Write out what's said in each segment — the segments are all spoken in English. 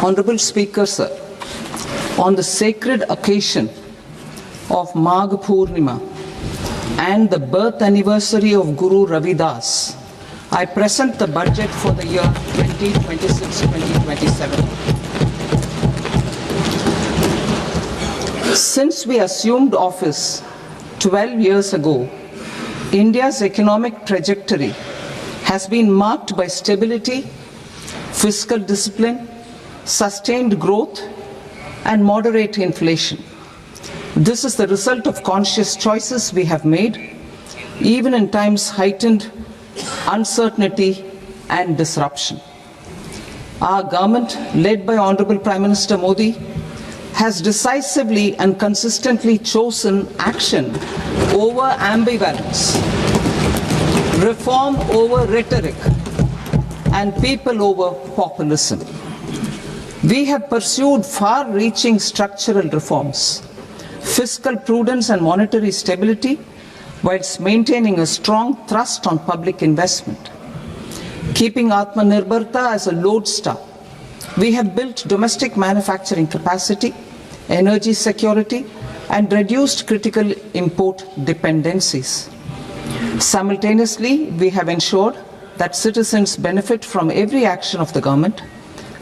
Honorable Speaker, sir, on the sacred occasion of Magh Purnima and the birth anniversary of Guru Ravidas, I present the budget for the year 2026-2027. Since we assumed office 12 years ago, India's economic trajectory has been marked by stability, fiscal discipline, sustained growth, and moderate inflation. This is the result of conscious choices we have made, even in times heightened uncertainty and disruption. Our government, led by Honorable Prime Minister Modi, has decisively and consistently chosen action over ambivalence, reform over rhetoric, and people over populism. We have pursued far-reaching structural reforms, fiscal prudence and monetary stability, whilst maintaining a strong thrust on public investment. Keeping Atmanirbharta as a lodestar, we have built domestic manufacturing capacity, energy security, and reduced critical import dependencies. Simultaneously, we have ensured that citizens benefit from every action of the government,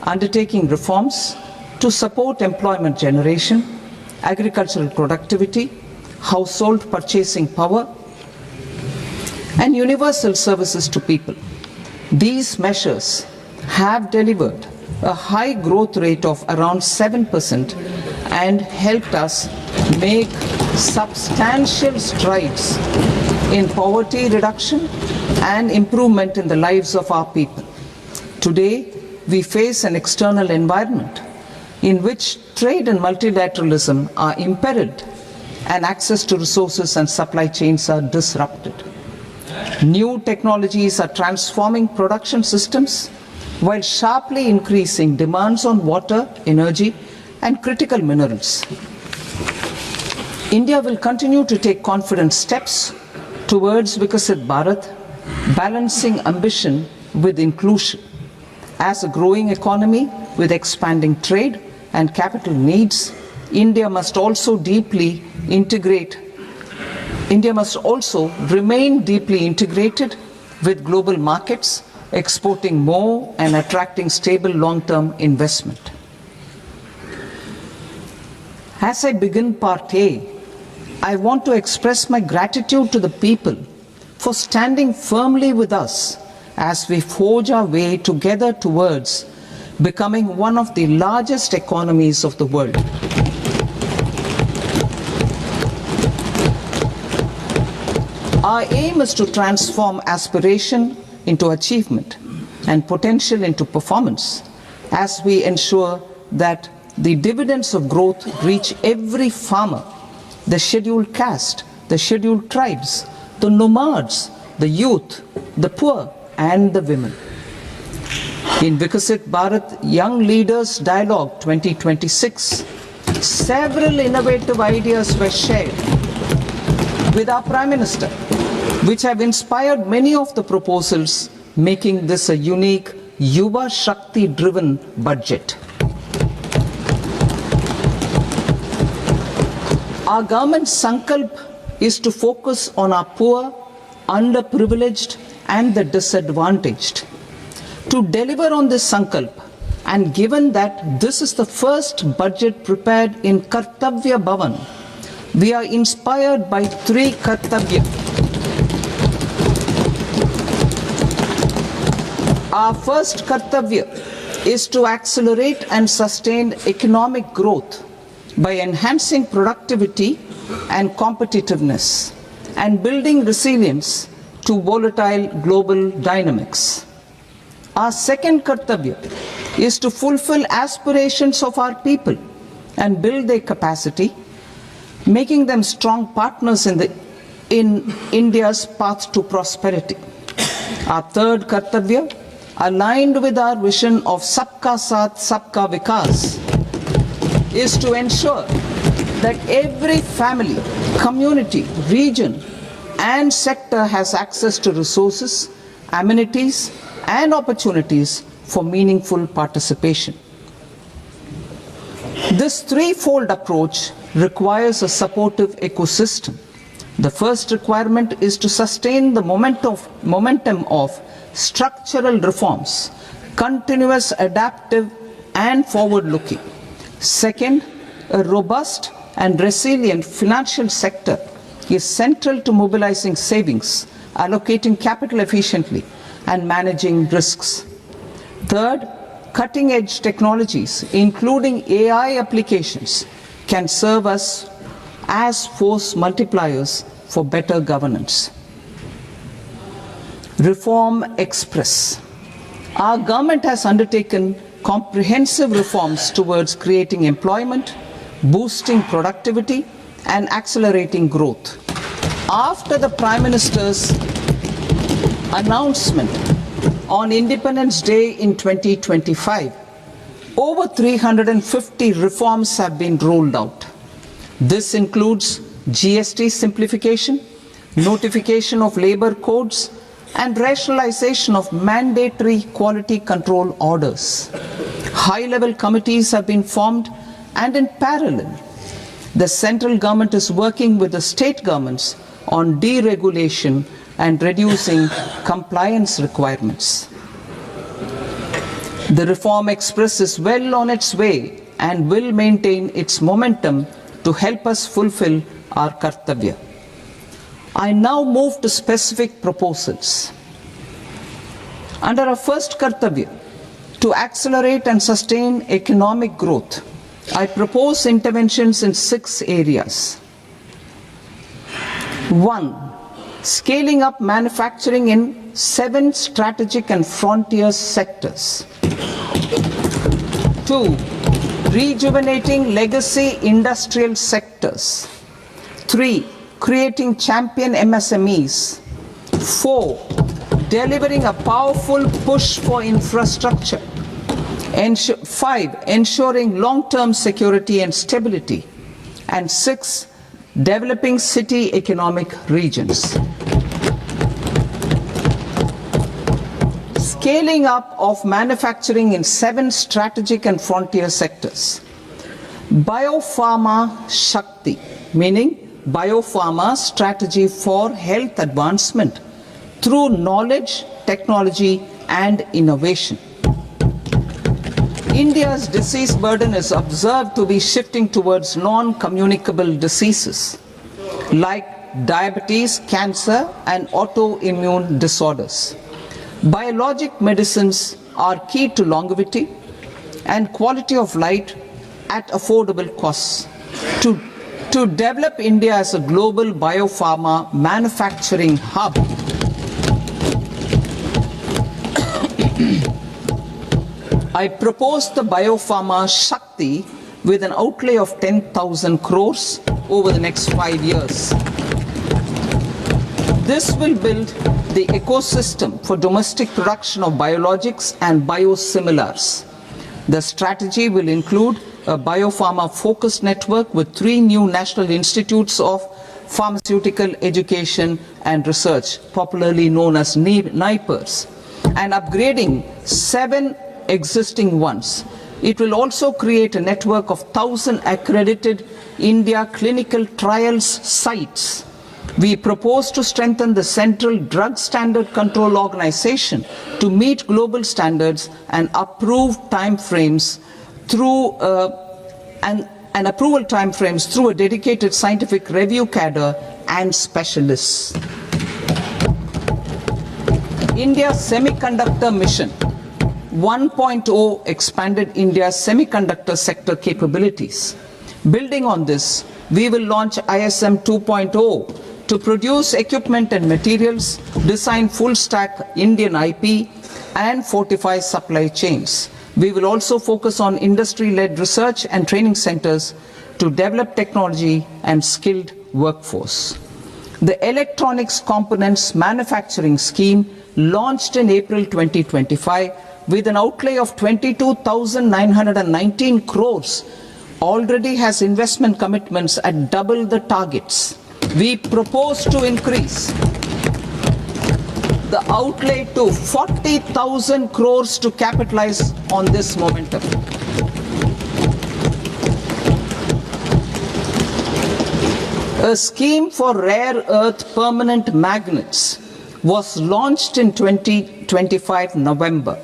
undertaking reforms to support employment generation, agricultural productivity, household purchasing power, and universal services to people. These measures have delivered a high growth rate of around 7% and helped us make substantial strides in poverty reduction and improvement in the lives of our people. Today, we face an external environment in which trade and multilateralism are imperiled and access to resources and supply chains are disrupted. New technologies are transforming production systems while sharply increasing demands on water, energy, and critical minerals. India will continue to take confident steps towards Vikasit Bharat, balancing ambition with inclusion. As a growing economy with expanding trade and capital needs, India must also remain deeply integrated with global markets, exporting more and attracting stable long-term investment. As I begin Part A, I want to express my gratitude to the people for standing firmly with us as we forge our way together towards becoming one of the largest economies of the world. Our aim is to transform aspiration into achievement and potential into performance as we ensure that the dividends of growth reach every farmer, the scheduled caste, the scheduled tribes, the nomads, the youth, the poor, and the women. In Vikasit Bharat Young Leaders Dialogue 2026, several innovative ideas were shared with our Prime Minister, which have inspired many of the proposals, making this a unique Yuva Shakti-driven budget. Our government's sankalp is to focus on our poor, underprivileged, and the disadvantaged. To deliver on this sankalp, and given that this is the first budget prepared in Kartavya Bhavan, we are inspired by three Kartavya. Our first Kartavya is to accelerate and sustain economic growth by enhancing productivity and competitiveness and building resilience to volatile global dynamics. Our second Kartavya is to fulfill aspirations of our people and build their capacity, making them strong partners in India's path to prosperity. Our third Kartavya, aligned with our vision of Sabka Saath, Sabka Vikas, is to ensure that every family, community, region, and sector has access to resources, amenities, and opportunities for meaningful participation. This threefold approach requires a supportive ecosystem. The first requirement is to sustain the momentum of structural reforms, continuous, adaptive, and forward-looking. Second, a robust and resilient financial sector is central to mobilizing savings, allocating capital efficiently, and managing risks. Third, cutting-edge technologies, including AI applications, can serve us as force multipliers for better governance. Reform Express. Our government has undertaken comprehensive reforms towards creating employment, boosting productivity, and accelerating growth. After the Prime Minister's announcement on Independence Day in 2025, over 350 reforms have been rolled out. This includes GST simplification, notification of labor codes, and rationalization of mandatory quality control orders. High-level committees have been formed, and in parallel, the central government is working with the state governments on deregulation and reducing compliance requirements. The Reform Express is well on its way and will maintain its momentum to help us fulfill our kartavya. I now move to specific proposals. Under our first kartavya, to accelerate and sustain economic growth, I propose interventions in 6 areas. 1. Scaling up manufacturing in 7 strategic and frontier sectors. 2. Rejuvenating legacy industrial sectors. 3. Creating champion MSMEs. 4. Delivering a powerful push for infrastructure. 5. Ensuring long-term security and stability. And 6. Developing city economic regions. Scaling up of manufacturing in 7 strategic and frontier sectors. Biopharma Shakti, meaning biopharma strategy for health advancement through knowledge, technology, and innovation. India's disease burden is observed to be shifting towards non-communicable diseases like diabetes, cancer, and autoimmune disorders. Biologic medicines are key to longevity and quality of life at affordable costs. To develop India as a global biopharma manufacturing hub, I propose the Biopharma Shakti with an outlay of 10,000 crores over the next 5 years. This will build the ecosystem for domestic production of biologics and biosimilars. The strategy will include a biopharma-focused network with 3 new national institutes of pharmaceutical education and research, popularly known as NIPERs, and upgrading 7 existing ones. It will also create a network of 1,000 accredited India clinical trials sites. We propose to strengthen the Central Drug Standard Control Organization to meet global standards and approve timeframes through and approval timeframes through a dedicated scientific review cadre and specialists. India Semiconductor Mission 1.0 expanded India's semiconductor sector capabilities. Building on this, we will launch ISM 2.0 to produce equipment and materials, design full-stack Indian IP, and fortify supply chains. We will also focus on industry-led research and training centers to develop technology and skilled workforce. The Electronics Components Manufacturing Scheme, launched in April 2025, with an outlay of 22,919 crores, already has investment commitments at double the targets. We propose to increase the outlay to 40,000 crores to capitalize on this momentum. A scheme for rare earth permanent magnets was launched in 2025 November.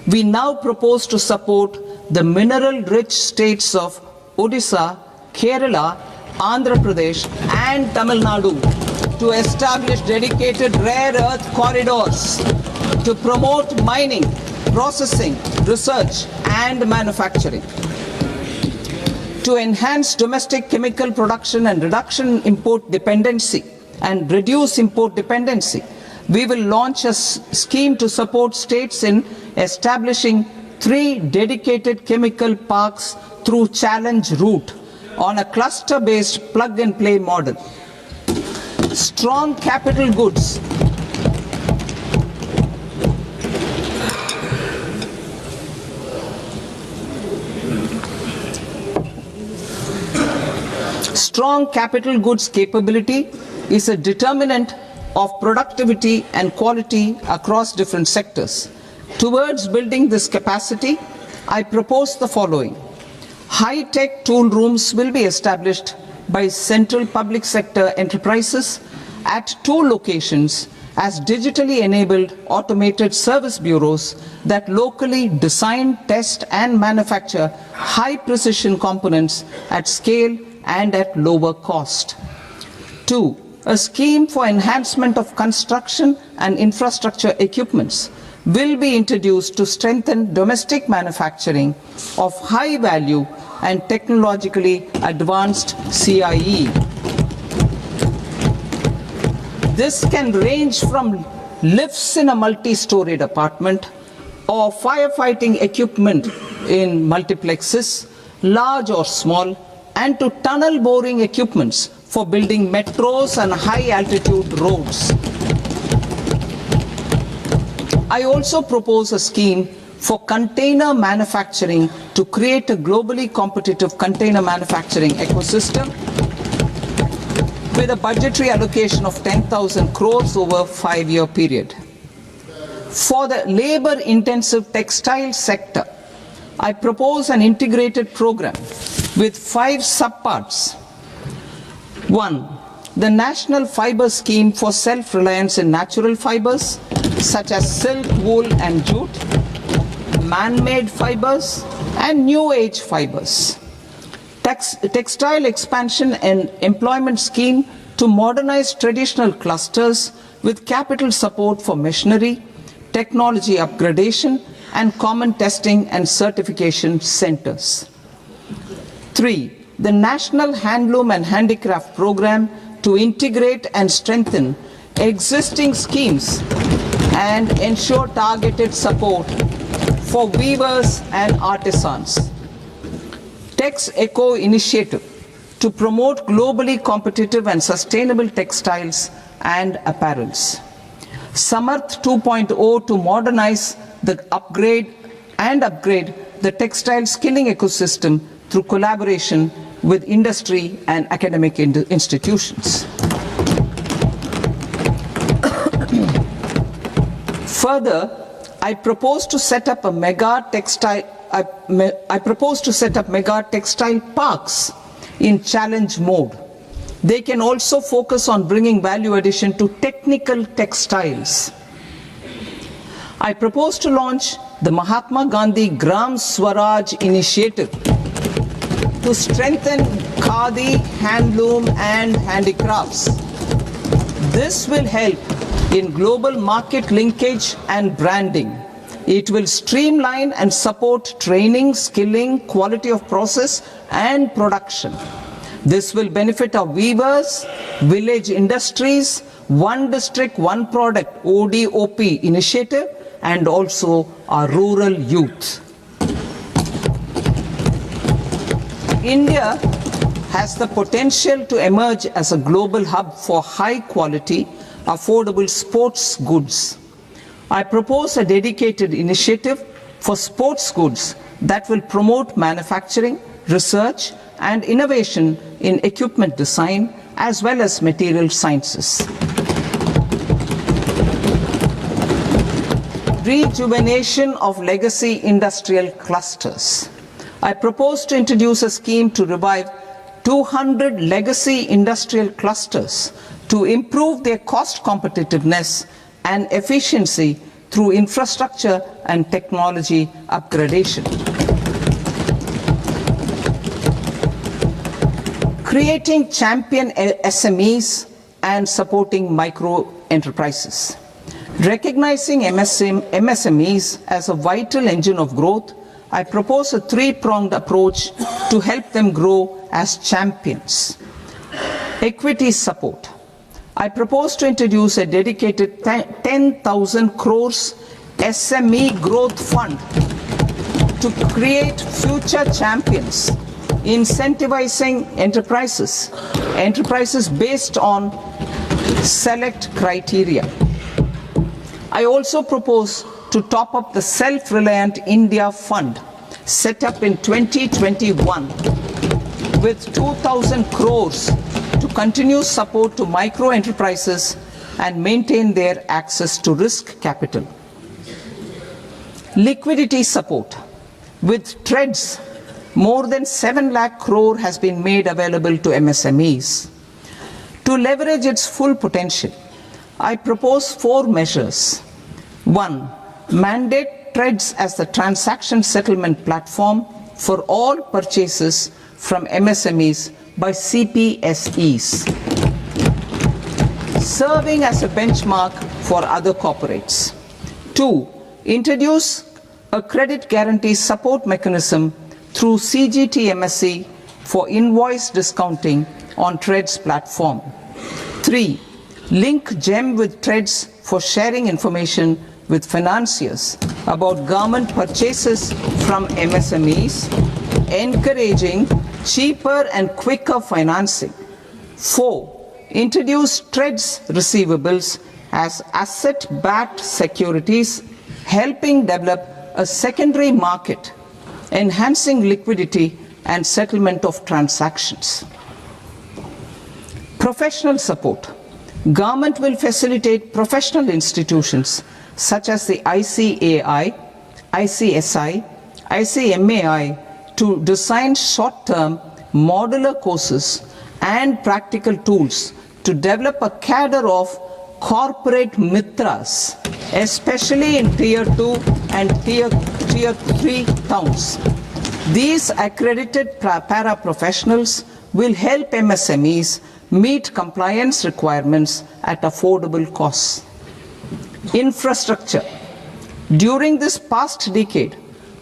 We now propose to support the mineral-rich states of Odisha, Kerala, Andhra Pradesh and Tamil Nadu to establish dedicated rare earth corridors to promote mining, processing, research and manufacturing. To enhance domestic chemical production and reduce import dependency, we will launch a scheme to support states in establishing 3 dedicated chemical parks through challenge route on a cluster-based plug-and-play model. Strong capital goods. Strong capital goods capability is a determinant of productivity and quality across different sectors. Towards building this capacity, I propose the following. High-tech tool rooms will be established by central public sector enterprises at 2 locations as digitally enabled automated service bureaus that locally design, test and manufacture high-precision components at scale and at lower cost. 2. A scheme for enhancement of construction and infrastructure equipments will be introduced to strengthen domestic manufacturing of high value and technologically advanced CIE. This can range from lifts in a multi-storied apartment or firefighting equipment in multiplexes, large or small, and to tunnel boring equipments for building metros and high-altitude roads. I also propose a scheme for container manufacturing to create a globally competitive container manufacturing ecosystem with a budgetary allocation of 10,000 crores over a 5-year period. For the labor-intensive textile sector, I propose an integrated program with 5 subparts. 1. The National Fiber Scheme for self-reliance in natural fibers such as silk, wool and jute, man-made fibers and new age fibers. Textile expansion and employment scheme to modernize traditional clusters with capital support for machinery, technology upgradation and common testing and certification centers. 3. The National Handloom and Handicraft Program to integrate and strengthen existing schemes and ensure targeted support for weavers and artisans. Tex Eco Initiative to promote globally competitive and sustainable textiles and apparels. Samarth 2.0 to modernize the upgrade the textile skilling ecosystem through collaboration with industry and academic institutions. Further, I propose to set up mega textile parks in challenge mode. They can also focus on bringing value addition to technical textiles. I propose to launch the Mahatma Gandhi Gram Swaraj initiative to strengthen khadi, handloom and handicrafts. This will help in global market linkage and branding. It will streamline and support training, skilling, quality of process and production. This will benefit our weavers, village industries, one district, one product ODOP initiative and also our rural youth. India has the potential to emerge as a global hub for high quality, affordable sports goods. I propose a dedicated initiative for sports goods that will promote manufacturing, research and innovation in equipment design as well as material sciences. Rejuvenation of legacy industrial clusters. I propose to introduce a scheme to revive 200 legacy industrial clusters to improve their cost competitiveness and efficiency through infrastructure and technology upgradation. Creating champion SMEs and supporting micro enterprises. Recognizing MSMEs as a vital engine of growth, I propose a three-pronged approach to help them grow as champions. Equity support. I propose to introduce a dedicated 10,000 crores SME growth fund to create future champions, incentivizing enterprises based on select criteria. I also propose to top up the Self-Reliant India Fund set up in 2021 with 2,000 crores to continue support to micro enterprises and maintain their access to risk capital. Liquidity support. With TREDS, more than 7 lakh crore has been made available to MSMEs. To leverage its full potential, I propose 4 measures. 1. Mandate TREDS as the transaction settlement platform for all purchases from MSMEs by CPSEs, serving as a benchmark for other corporates. 2. Introduce a credit guarantee support mechanism through CGTMSE for invoice discounting on TREDS platform. 3. Link GEM with TREDS for sharing information with financiers about government purchases from MSMEs, encouraging cheaper and quicker financing. 4. Introduce TREDS receivables as asset-backed securities, helping develop a secondary market, enhancing liquidity and settlement of transactions. Professional support. Government will facilitate professional institutions such as the ICAI, ICSI, ICMAI to design short-term modular courses and practical tools to develop a cadre of corporate mitras, especially in Tier 2 and Tier 3 towns. These accredited para-professionals will help MSMEs meet compliance requirements at affordable costs. Infrastructure. During this past decade,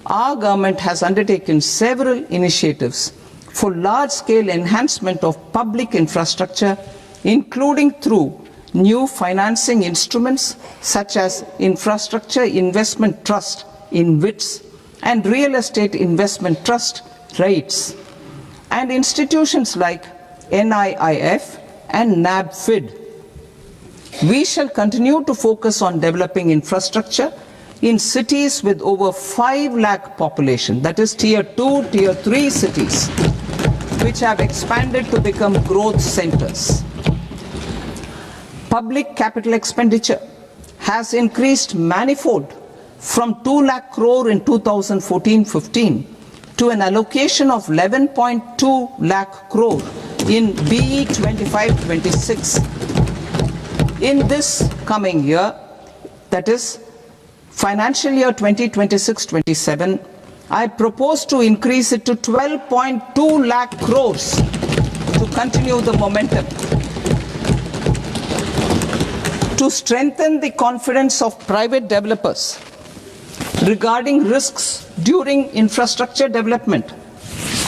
our government has undertaken several initiatives for large-scale enhancement of public infrastructure, including through new financing instruments such as Infrastructure Investment Trust (InvITs) and Real Estate Investment Trust (REITs), and institutions like NIIF and NABFID. We shall continue to focus on developing infrastructure in cities with over 5 lakh population, that is Tier 2, Tier 3 cities, which have expanded to become growth centers. Public capital expenditure has increased manifold from 2 lakh crore in 2014-15 to an allocation of 11.2 lakh crore in BE 25-26. In this coming year, that is financial year 2026-27, I propose to increase it to 12.2 lakh crores to continue the momentum. To strengthen the confidence of private developers regarding risks during infrastructure development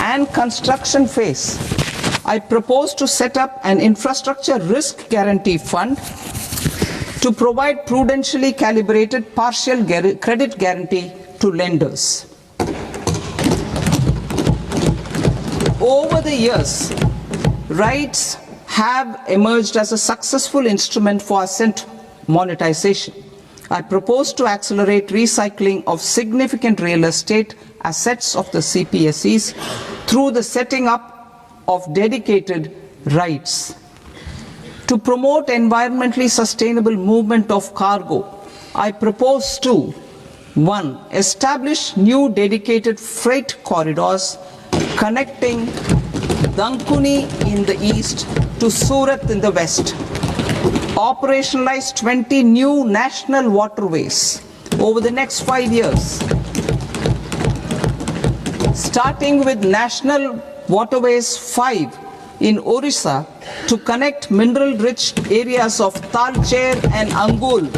and construction phase, I propose to set up an infrastructure risk guarantee fund to provide prudentially calibrated partial credit guarantee to lenders. Over the years, REITs have emerged as a successful instrument for asset monetization. I propose to accelerate recycling of significant real estate assets of the CPSEs through the setting up of dedicated REITs. To promote environmentally sustainable movement of cargo, I propose to 1. Establish new dedicated freight corridors connecting Dankuni in the east to Surat in the west. Operationalize 20 new national waterways over the next 5 years. Starting with National Waterways 5 in Orissa to connect mineral-rich areas of Talcher and Angul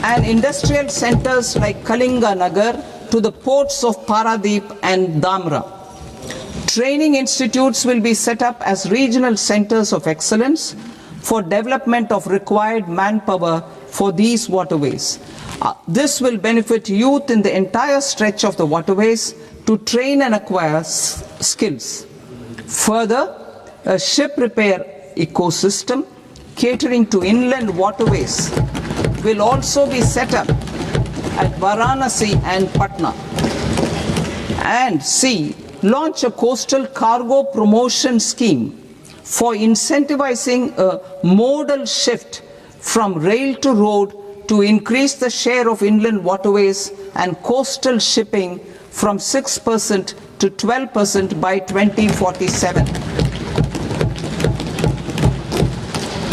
and industrial centers like Kalinga Nagar to the ports of Paradeep and Dhamra. Training institutes will be set up as regional centers of excellence for development of required manpower for these waterways. This will benefit youth in the entire stretch of the waterways to train and acquire skills. Further, a ship repair ecosystem catering to inland waterways will also be set up at Varanasi and Patna. And C, launch a coastal cargo promotion scheme for incentivizing a modal shift from rail to road to increase the share of inland waterways and coastal shipping from 6% to 12% by 2047.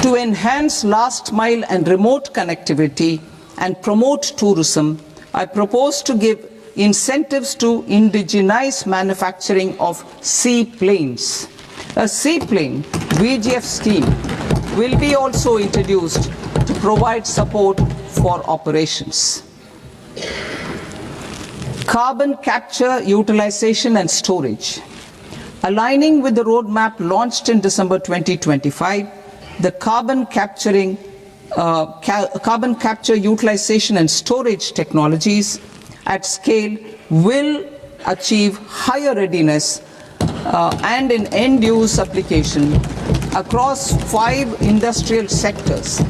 To enhance last mile and remote connectivity and promote tourism, I propose to give incentives to indigenize manufacturing of seaplanes. A seaplane VGF scheme will be also introduced to provide support for operations. Carbon capture, utilization and storage. Aligning with the roadmap launched in December 2025, the carbon capture, utilization and storage technologies at scale will achieve higher readiness and in end-use application across 5 industrial sectors,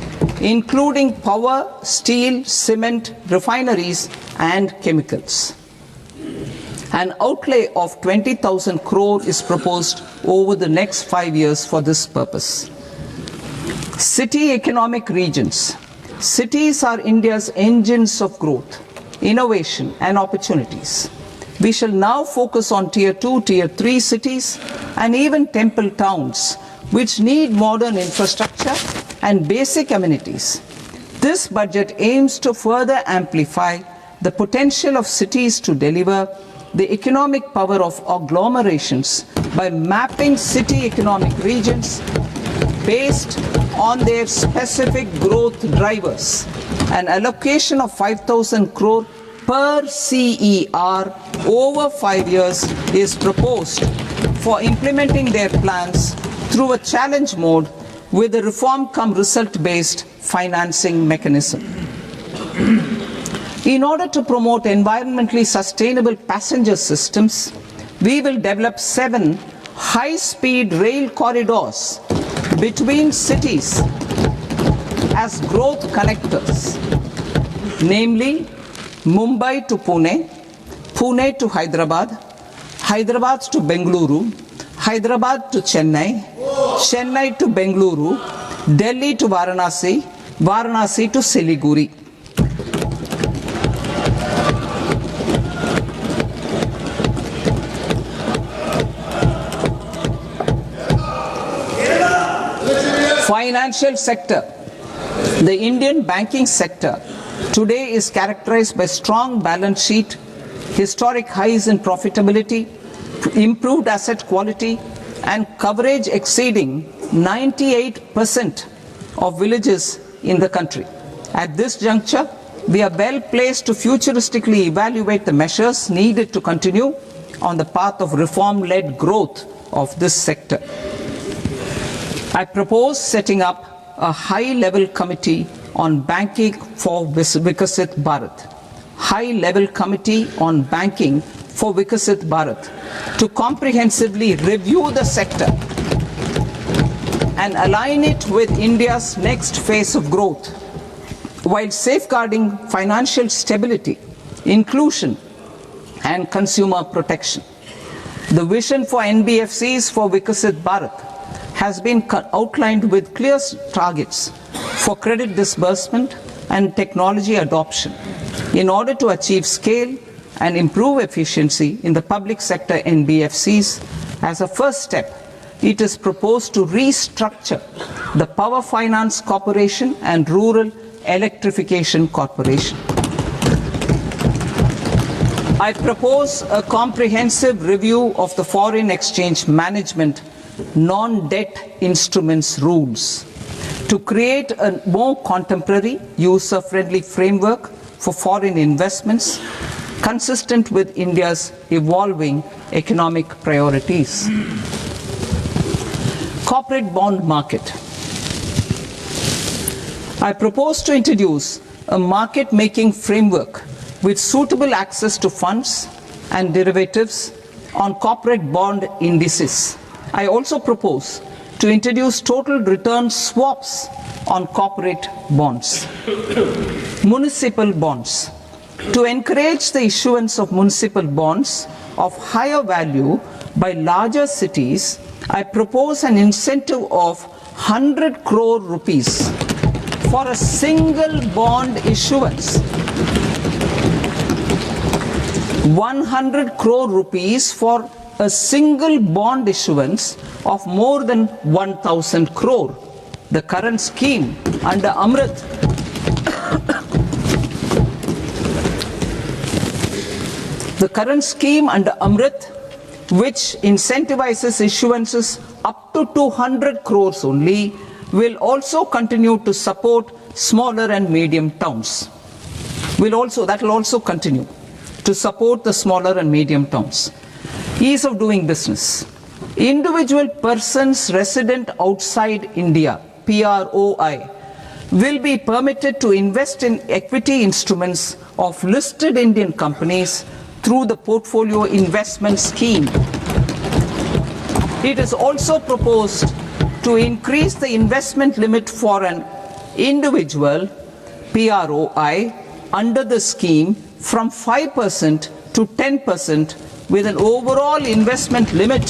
including power, steel, cement, refineries, and chemicals. An outlay of 20,000 crore is proposed over the next 5 years for this purpose. City economic regions. Cities are India's engines of growth, innovation, and opportunities. We shall now focus on Tier 2, Tier 3 cities, and even temple towns, which need modern infrastructure and basic amenities. This budget aims to further amplify the potential of cities to deliver the economic power of agglomerations by mapping city economic regions based on their specific growth drivers. An allocation of 5,000 crore per CER over 5 years is proposed for implementing their plans through a challenge mode with a reform-cum-result-based financing mechanism. In order to promote environmentally sustainable passenger systems, we will develop 7 high-speed rail corridors between cities as growth connectors, namely Mumbai to Pune, Pune to Hyderabad, Hyderabad to Bengaluru, Hyderabad to Chennai, Chennai to Bengaluru, Delhi to Varanasi, Varanasi to Siliguri. Financial sector. The Indian banking sector today is characterized by strong balance sheet, historic highs in profitability, improved asset quality, and coverage exceeding 98% of villages in the country. At this juncture, we are well placed to futuristically evaluate the measures needed to continue on the path of reform-led growth of this sector. I propose setting up a high-level committee on banking for Vikasit Bharat. High-level committee on banking for Vikasit Bharat to comprehensively review the sector and align it with India's next phase of growth while safeguarding financial stability, inclusion, and consumer protection. The vision for NBFCs for Vikasit Bharat has been outlined with clear targets for credit disbursement and technology adoption in order to achieve scale and improve efficiency in the public sector NBFCs As a first step, it is proposed to restructure the Power Finance Corporation and Rural Electrification Corporation. I propose a comprehensive review of the foreign exchange management non-debt instruments rules to create a more contemporary, user-friendly framework for foreign investments consistent with India's evolving economic priorities. Corporate bond market. I propose to introduce a market-making framework with suitable access to funds and derivatives on corporate bond indices. I also propose to introduce total return swaps on corporate bonds. Municipal bonds. To encourage the issuance of municipal bonds of higher value by larger cities, I propose an incentive of 100 crore rupees for a single bond issuance. 100 crore rupees for a single bond issuance of more than 1,000 crore. The current scheme under Amrit which incentivizes issuances up to 200 crores only, will also continue to support smaller and medium towns. That will also continue to support the smaller and medium towns. Ease of doing business. Individual persons resident outside India, PROI, will be permitted to invest in equity instruments of listed Indian companies through the portfolio investment scheme. It is also proposed to increase the investment limit for an individual PROI under the scheme from 5% to 10%, with an overall investment limit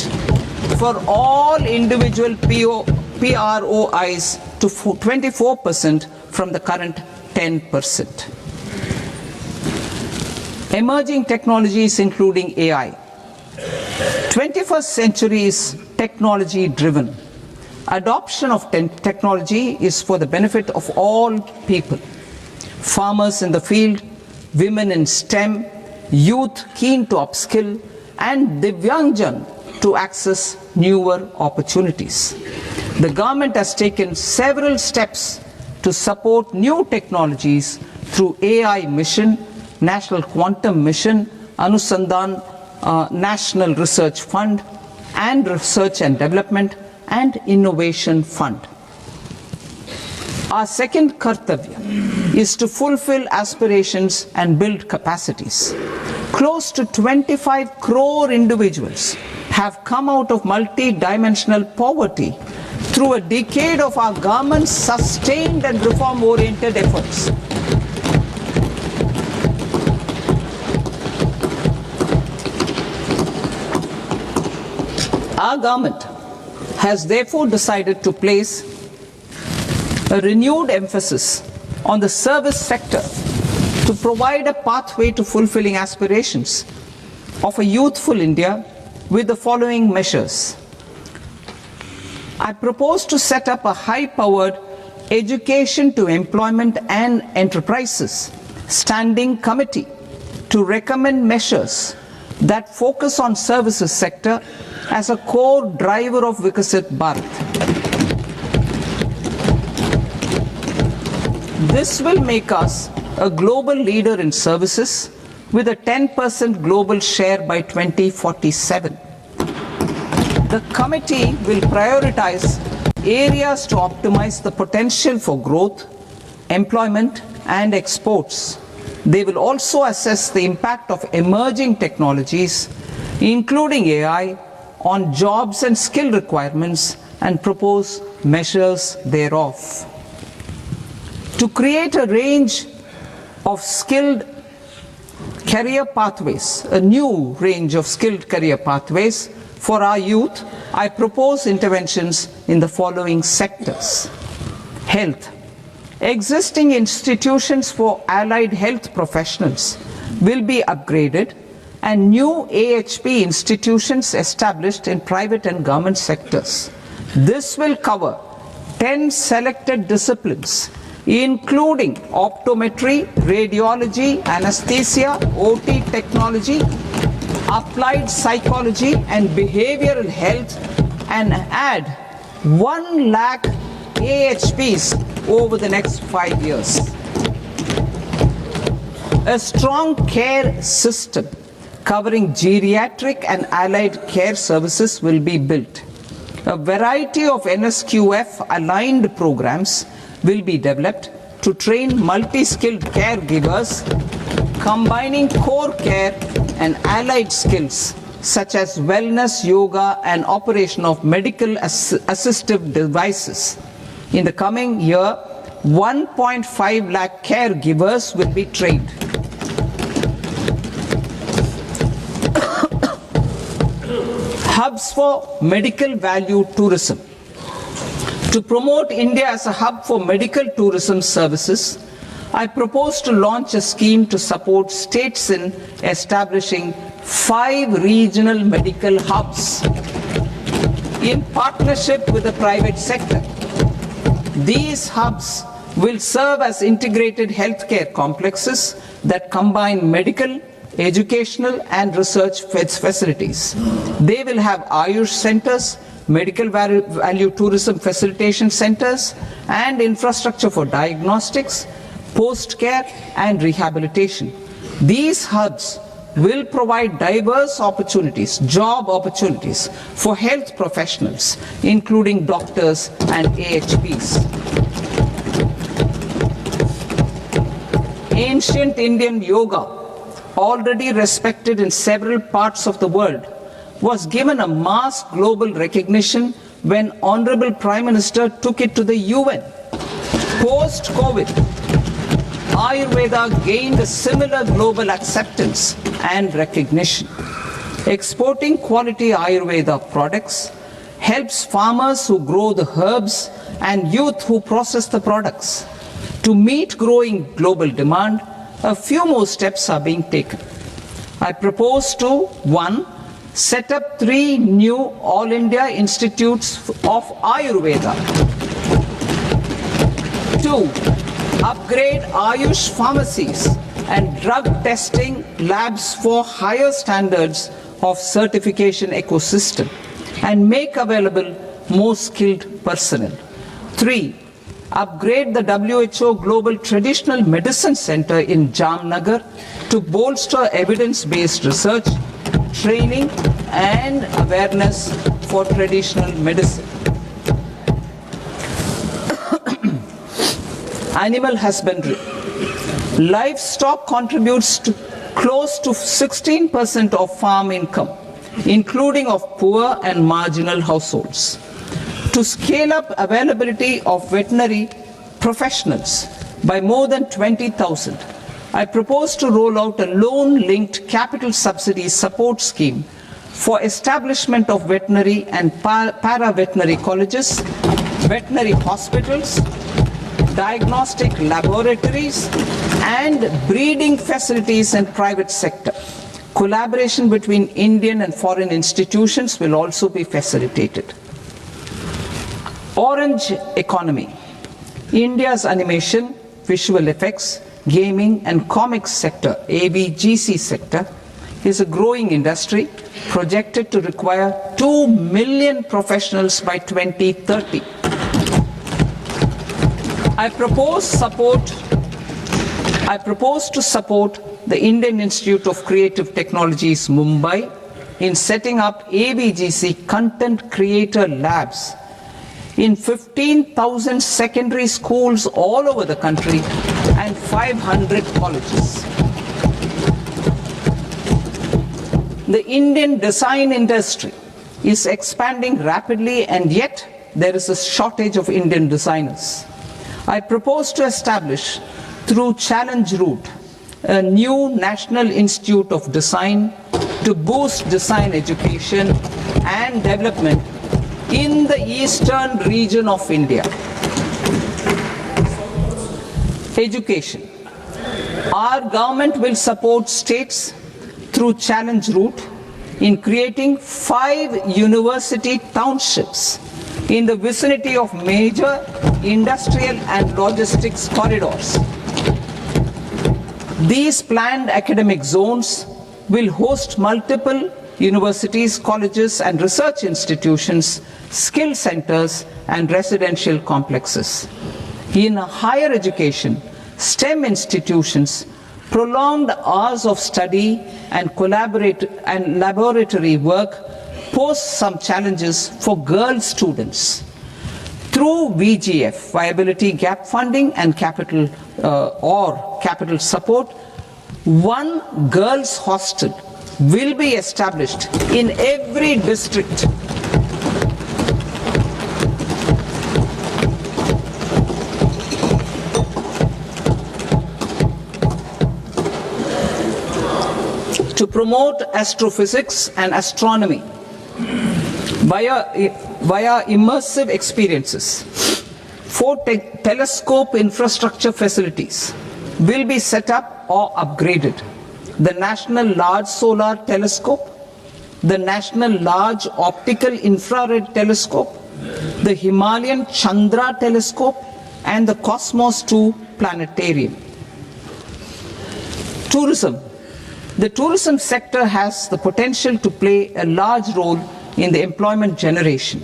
for all individual PROIs to 24% from the current 10%. Emerging technologies including AI. 21st century is technology driven. Adoption of technology is for the benefit of all people. Farmers in the field, women in STEM, youth keen to upskill, and Divyangjan to access newer opportunities. The government has taken several steps to support new technologies through AI Mission, National Quantum Mission, Anusandhan National Research Fund, and Research and Development and Innovation Fund. Our second kartavya is to fulfill aspirations and build capacities. Close to 25 crore individuals have come out of multi-dimensional poverty through a decade of our government's sustained and reform-oriented efforts. Our government has therefore decided to place a renewed emphasis on the service sector to provide a pathway to fulfilling aspirations of a youthful India with the following measures. I propose to set up a high-powered Education to Employment and Enterprises Standing Committee to recommend measures that focus on services sector as a core driver of Vikasit Bharat. This will make us a global leader in services with a 10% global share by 2047. The committee will prioritize areas to optimize the potential for growth, employment, and exports. They will also assess the impact of emerging technologies, including AI, on jobs and skill requirements and propose measures thereof. To create a range of skilled career pathways, a new range of skilled career pathways for our youth, I propose interventions in the following sectors. Health. Existing institutions for allied health professionals will be upgraded and new AHP institutions established in private and government sectors. This will cover 10 selected disciplines, including optometry, radiology, anesthesia, OT technology, applied psychology and behavioral health, and add 1 lakh AHPs over the next 5 years. A strong care system covering geriatric and allied care services will be built. A variety of NSQF-aligned programs will be developed to train multi-skilled caregivers, combining core care and allied skills such as wellness, yoga, and operation of medical assistive devices. In the coming year, 1.5 lakh caregivers will be trained. Hubs for medical value tourism. To promote India as a hub for medical tourism services, I propose to launch a scheme to support states in establishing 5 regional medical hubs in partnership with the private sector. These hubs will serve as integrated healthcare complexes that combine medical, educational and research facilities. They will have Ayush centers, medical value tourism facilitation centers, and infrastructure for diagnostics, post-care and rehabilitation. These hubs will provide diverse opportunities, job opportunities for health professionals, including doctors and AHPs. Ancient Indian yoga, already respected in several parts of the world, was given a mass global recognition when Honorable Prime Minister took it to the UN. Post-COVID, Ayurveda gained a similar global acceptance and recognition. Exporting quality Ayurveda products helps farmers who grow the herbs and youth who process the products. To meet growing global demand, a few more steps are being taken. I propose to 1. Set up 3 new All India Institutes of Ayurveda. 2. Upgrade Ayush pharmacies and drug testing labs for higher standards of certification ecosystem and make available more skilled personnel. 3. Upgrade the WHO Global Traditional Medicine Center in Jamnagar to bolster evidence-based research, training and awareness for traditional medicine. Animal husbandry. Livestock contributes to close to 16% of farm income, including of poor and marginal households. To scale up availability of veterinary professionals by more than 20,000, I propose to roll out a loan-linked capital subsidy support scheme for establishment of veterinary and para-veterinary colleges, veterinary hospitals, diagnostic laboratories, and breeding facilities in private sector. Collaboration between Indian and foreign institutions will also be facilitated. Orange economy. India's animation, visual effects, gaming and comics sector, ABGC sector, is a growing industry projected to require 2 million professionals by 2030. I propose to support the Indian Institute of Creative Technologies, Mumbai, in setting up ABGC content creator labs in 15,000 secondary schools all over the country and 500 colleges. The Indian design industry is expanding rapidly, and yet there is a shortage of Indian designers. I propose to establish, through Challenge Route, a new National Institute of Design to boost design education and development in the eastern region of India. Education. Our government will support states through challenge route in creating 5 university townships in the vicinity of major industrial and logistics corridors. These planned academic zones will host multiple universities, colleges and research institutions, skill centers and residential complexes. In higher education, STEM institutions, prolonged hours of study and laboratory work pose some challenges for girl students. Through VGF, Viability Gap Funding and capital support, one girls' hostel will be established in every district. To promote astrophysics and astronomy via immersive experiences. 4 telescope infrastructure facilities will be set up or upgraded. The National Large Solar Telescope, the National Large Optical Infrared Telescope, the Himalayan Chandra Telescope, and the Cosmos 2 Planetarium. Tourism. The tourism sector has the potential to play a large role in the employment generation,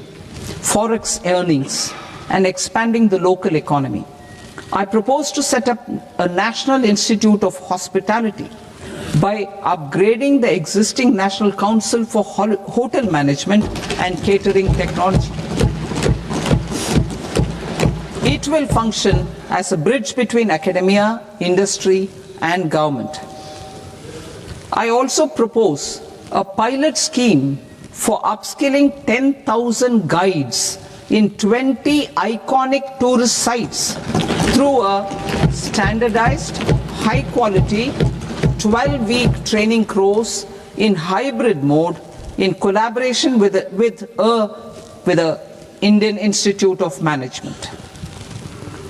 forex earnings, and expanding the local economy. I propose to set up a National Institute of Hospitality by upgrading the existing National Council for Hotel Management and Catering Technology. It will function as a bridge between academia, industry, and government. I also propose a pilot scheme for upskilling 10,000 guides in 20 iconic tourist sites through a standardized, high-quality, 12-week training course in hybrid mode in collaboration with the Indian Institute of Management.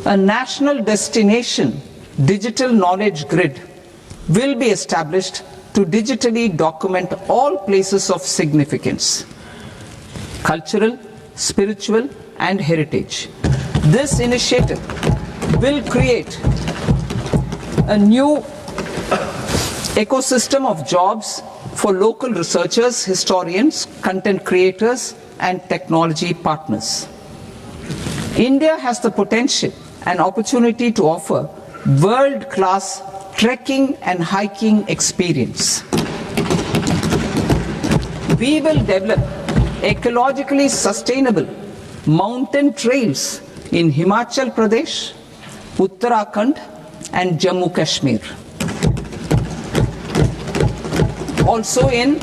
A national destination digital knowledge grid will be established to digitally document all places of significance, cultural, spiritual, and heritage. This initiative will create a new ecosystem of jobs for local researchers, historians, content creators, and technology partners. India has the potential and opportunity to offer world-class trekking and hiking experience. We will develop ecologically sustainable mountain trails in Himachal Pradesh, Uttarakhand, and Jammu Kashmir. Also in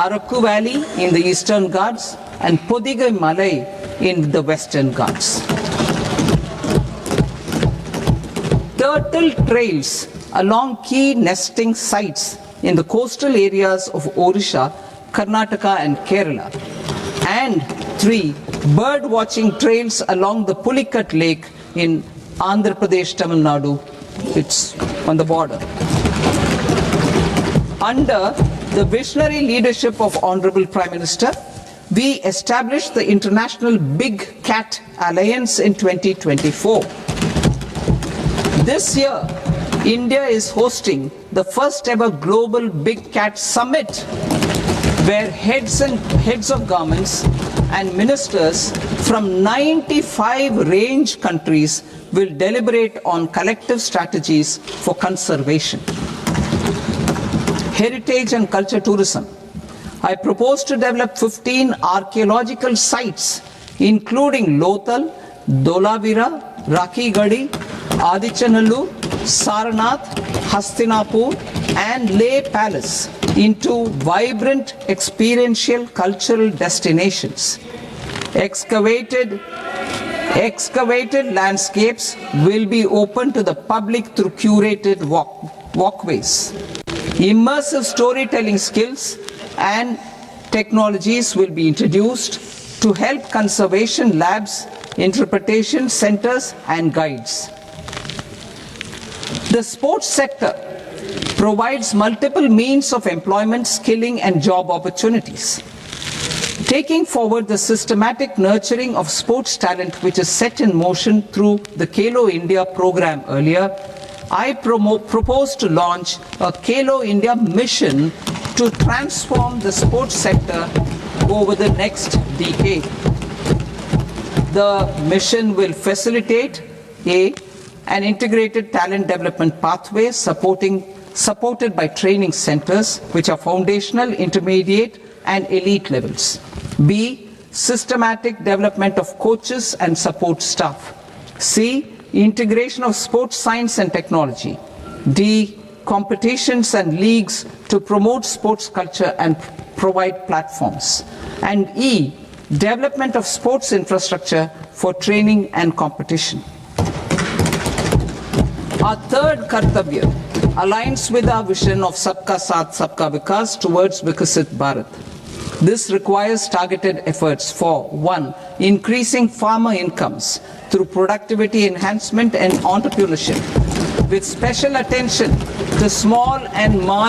Araku Valley in the Eastern Ghats and Podigai Malai in the Western Ghats. Turtle trails along key nesting sites in the coastal areas of Odisha, Karnataka and Kerala. And 3 bird watching trails along the Pulikat Lake in Andhra Pradesh, Tamil Nadu. It's on the border. Under the visionary leadership of Honorable Prime Minister, we established the International Big Cat Alliance in 2024. This year, India is hosting the first ever Global Big Cat Summit, where heads of governments and ministers from 95 range countries will deliberate on collective strategies for conservation. Heritage and culture tourism. I propose to develop 15 archaeological sites, including Lothal, Dolavira, Rakigadi, Adichanallur, Saranath, Hastinapur, and Leh Palace into vibrant experiential cultural destinations. Excavated landscapes will be open to the public through curated walkways. Immersive storytelling skills and technologies will be introduced to help conservation labs, interpretation centers, and guides. The sports sector provides multiple means of employment, skilling and job opportunities. Taking forward the systematic nurturing of sports talent which is set in motion through the Khelo India program earlier, I propose to launch a Khelo India mission to transform the sports sector over the next decade. The mission will facilitate an integrated talent development pathway supported by training centers which are foundational, intermediate and elite levels. B, systematic development of coaches and support staff. C, integration of sports science and technology. D, competitions and leagues to promote sports culture and provide platforms. And E, development of sports infrastructure for training and competition. Our third Kartavya aligns with our vision of Sabka Saath, Sabka Vikas towards Vikasit Bharat. This requires targeted efforts for 1. Increasing farmer incomes through productivity enhancement and entrepreneurship, with special attention to small and marginal